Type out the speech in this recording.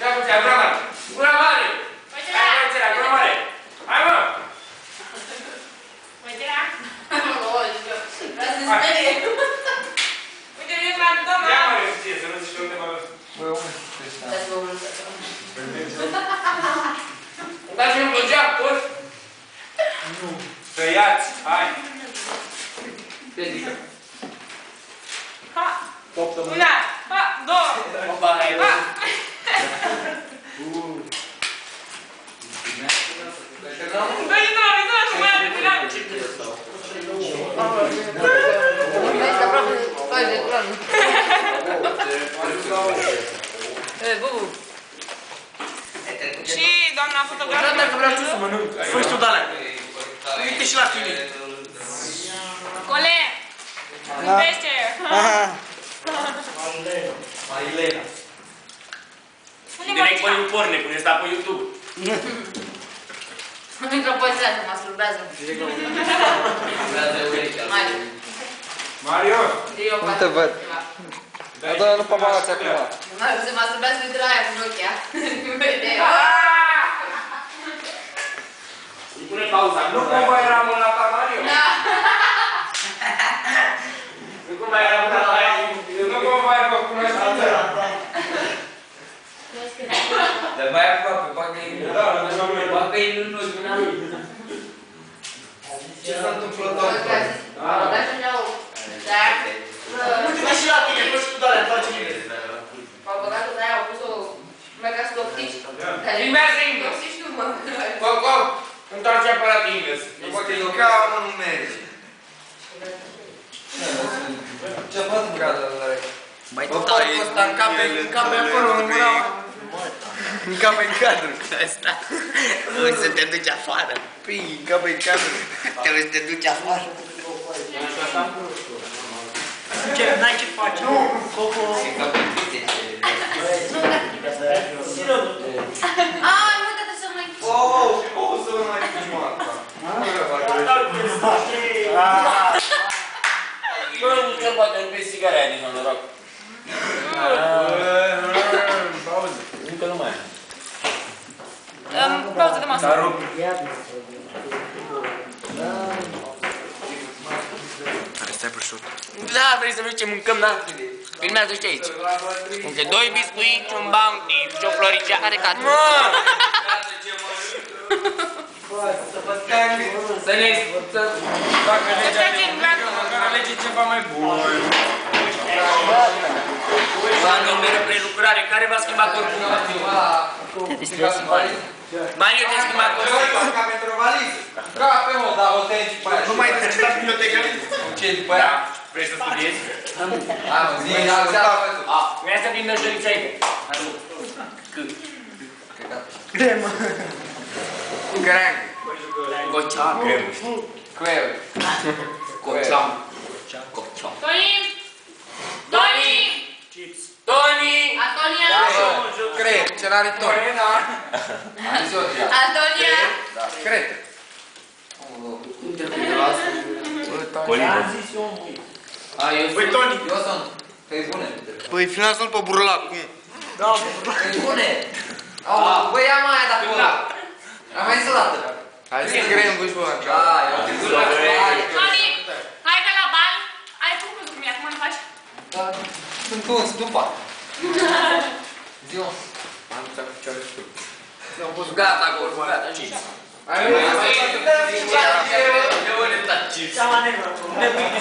Ia puțin, gura mare! Gura mare! Hai, băiețela, gura mare! Hai, mă! Băiețela? Nu, zic eu. Vreau să se sperie. Uite, eu la doamna. Ia, mă, ție, să nu zici că unde mă văd. Bă, unde sunt ăștia? Dați-vă unul să Dați-mi un geam, toți! Nu. Tăiați, hai! Piedică. Ha! Una! Ha! Două! Opa, hai, Ha! Dă-i intră, și mai are tirat! Ești aproape de toate de culoare. Bubu. Și doamna fotografă. Vreau dacă vreau să mănânc. Fă și tu de-alea. Uite și la tine. Cole! Iubește! Marilena. Unde direct pe mă YouPorn, cum este pe YouTube. Într-o poziție să masturbează. Mario! Nu te văd. Dar nu pamalați acum. Se masturbează uite la aia cu Nokia. Nu vede. Îi pune pauza. Nu cumva era mâna ta, Mario? Da. Nu cumva era mâna ta aia? Nu cumva era făcut cunoștință? Dar mai aproape, bagă-i Da, nu, bagă-i în noi, mâna lui. Ce s-a întâmplat, doamne? Da, și ne-au. Da. Uite-mă și la tine, fă și tu de-alea, îmi face bine. Au băgat de aia, au pus-o mega stoptici. Inverse, invers. Și tu, mă. Cop, întoarce aparat invers. Nu poate eu ca mă nu merge. Ce-a făcut gradul ăla? Mai tare, ăsta încape acolo, nu vreau. Încape în cadru. Asta. Nu să te duci afară. Păi, încape în cadru. Trebuie să te duci afară. Ce, n-ai ce faci? Nu, Coco. Se încape în pistece. Ai, mă, dar să mai închizi. O să mă mai duci moarta. Bă, nu știu, poate îmi pe sigara aia din noroc. Pauză. Încă nu mai am. Pauză de masă. Dar rup. Care stai prosciutto? Da, vrei să vezi ce mâncăm, da? Filmează și aici. Între doi biscuiți, un bounty și o floricea. Are cat. Mă! Să ne... să facă legea de mâncă, măcar alege ceva mai bun. Va numeră prelucrare. Care va schimba corpul? Mario, te-ai schimbat corpul? Ca pentru o valiză. Ca pe mă, dar o tenci pe aia. Nu mai treci la bibliotecă? Ce după aia? Vrei să studiezi? A, zi, alțeală. Vrei să vin năjărița aici. Cremă. Grang. Coceam. Creu. Coceam. Coceam. Toni! Toni! Toni! Antonia! Creu, ce n-are tot. Morena! Antonia! Cred. Băi, Toni. Eu sunt. Pe bune. Păi, filmează-l pe burlac. Cum? Da, Pe bune. Băi, ia mai aia de acolo. Am mai zis o dată. Hai să scriem cu șoară. Da, eu te zic. Toni! Hai că la bani ai făcut cum e, acum nu faci? Da, sunt uns, după. Zi-o. Am dus cu cioare și tu. Gata, acolo, gata, și. Hai, mai. Eu ori taci. Cea mai negră. Nebui de